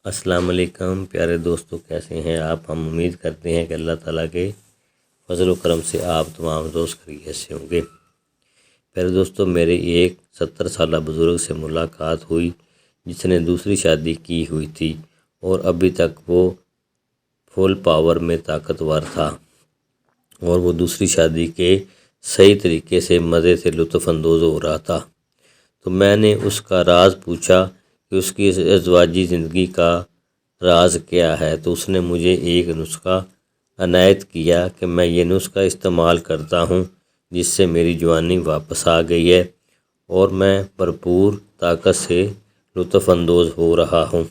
السلام علیکم پیارے دوستو، کیسے ہیں آپ؟ ہم امید کرتے ہیں کہ اللہ تعالیٰ کے فضل و کرم سے آپ تمام دوست خیریت سے ہوں گے۔ پیارے دوستو، میرے ایک 70 سالہ بزرگ سے ملاقات ہوئی جس نے دوسری شادی کی ہوئی تھی اور ابھی تک وہ فل پاور میں طاقتور تھا اور وہ دوسری شادی کے صحیح طریقے سے مزے سے لطف اندوز ہو رہا تھا۔ تو میں نے اس کا راز پوچھا کہ اس کی ازدواجی زندگی کا راز کیا ہے، تو اس نے مجھے ایک نسخہ عنایت کیا کہ میں یہ نسخہ استعمال کرتا ہوں، جس سے میری جوانی واپس آ گئی ہے اور میں بھرپور طاقت سے لطف اندوز ہو رہا ہوں۔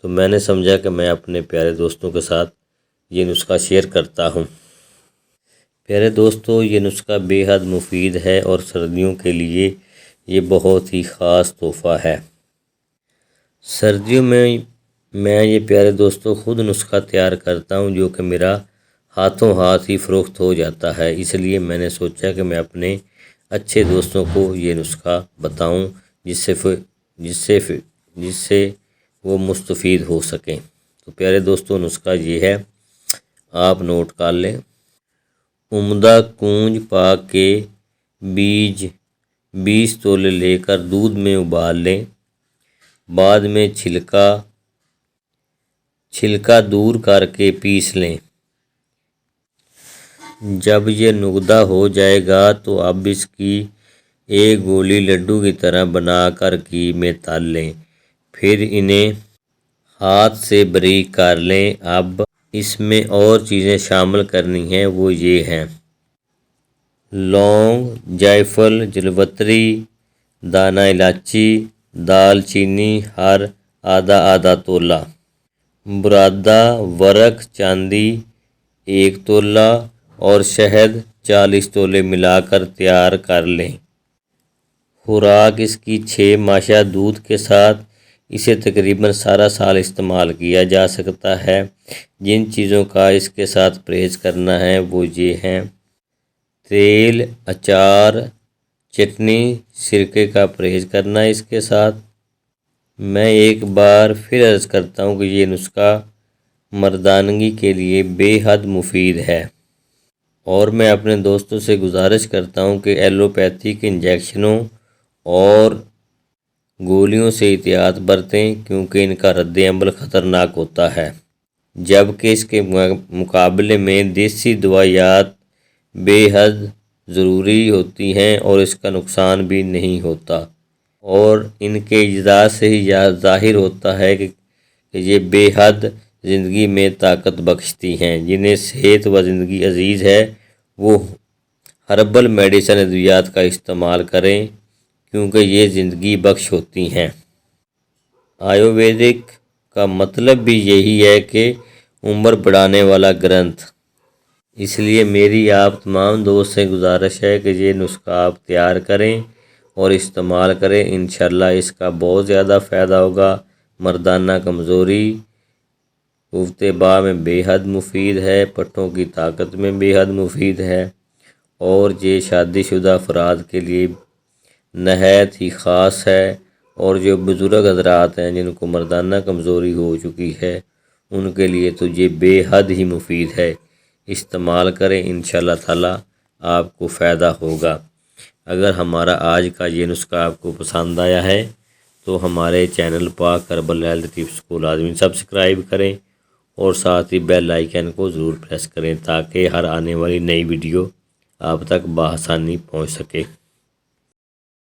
تو میں نے سمجھا کہ میں اپنے پیارے دوستوں کے ساتھ یہ نسخہ شیئر کرتا ہوں۔ پیارے دوستو، یہ نسخہ بے حد مفید ہے اور سردیوں کے لیے یہ بہت ہی خاص تحفہ ہے۔ سردیوں میں یہ پیارے دوستو خود نسخہ تیار کرتا ہوں، جو کہ میرا ہاتھوں ہاتھ ہی فروخت ہو جاتا ہے۔ اس لیے میں نے سوچا کہ میں اپنے اچھے دوستوں کو یہ نسخہ بتاؤں جس سے وہ مستفید ہو سکیں۔ تو پیارے دوستو، نسخہ یہ ہے، آپ نوٹ کر لیں۔ عمدہ کونج پاک کے بیج 20 تولے لے کر دودھ میں ابال لیں، بعد میں چھلکا دور کر کے پیس لیں۔ جب یہ نگدا ہو جائے گا تو اب اس کی ایک گولی لڈو کی طرح بنا کر گھی میں تل لیں، پھر انہیں ہاتھ سے باریک کر لیں۔ اب اس میں اور چیزیں شامل کرنی ہیں، وہ یہ ہیں: لونگ، جائفل، جلوتری، دانہ الائچی، دال چینی ہر آدھا تولہ، برادہ ورق چاندی 1 تولہ اور شہد 40 تولے ملا کر تیار کر لیں۔ خوراک اس کی 6 ماشا دودھ کے ساتھ۔ اسے تقریباً سارا سال استعمال کیا جا سکتا ہے۔ جن چیزوں کا اس کے ساتھ پرہیز کرنا ہے وہ یہ ہیں: تیل، اچار، چٹنی، سرکے کا پرہیز کرنا ہے اس کے ساتھ۔ میں ایک بار پھر عرض کرتا ہوں کہ یہ نسخہ مردانگی کے لیے بے حد مفید ہے اور میں اپنے دوستوں سے گزارش کرتا ہوں کہ ایلوپیتھک انجیکشنوں اور گولیوں سے احتیاط برتیں، کیونکہ ان کا رد عمل خطرناک ہوتا ہے، جبکہ اس کے مقابلے میں دیسی دوائیات بے حد ضروری ہوتی ہیں اور اس کا نقصان بھی نہیں ہوتا، اور ان کے اجزاء سے ہی ظاہر ہوتا ہے کہ یہ بے حد زندگی میں طاقت بخشتی ہیں۔ جنہیں صحت و زندگی عزیز ہے وہ ہربل میڈیسن ادویات کا استعمال کریں، کیونکہ یہ زندگی بخش ہوتی ہیں۔ آیورویدک کا مطلب بھی یہی ہے کہ عمر بڑھانے والا گرنتھ۔ اس لیے میری آپ تمام دوست سے گزارش ہے کہ یہ نسخہ آپ تیار کریں اور استعمال کریں۔ انشاءاللہ اس کا بہت زیادہ فائدہ ہوگا۔ مردانہ کمزوری قوت باہ میں بے حد مفید ہے، پٹھوں کی طاقت میں بے حد مفید ہے اور یہ شادی شدہ افراد کے لیے نہایت ہی خاص ہے، اور جو بزرگ حضرات ہیں جن کو مردانہ کمزوری ہو چکی ہے ان کے لیے تو یہ بے حد ہی مفید ہے۔ استعمال کریں، انشاءاللہ تعالیٰ آپ کو فائدہ ہوگا۔ اگر ہمارا آج کا یہ نسخہ آپ کو پسند آیا ہے تو ہمارے چینل پاک ہربل ہیلتھ ٹپس کو لازمی سبسکرائب کریں اور ساتھ ہی بیل آئیکن کو ضرور پریس کریں تاکہ ہر آنے والی نئی ویڈیو آپ تک بآسانی پہنچ سکے۔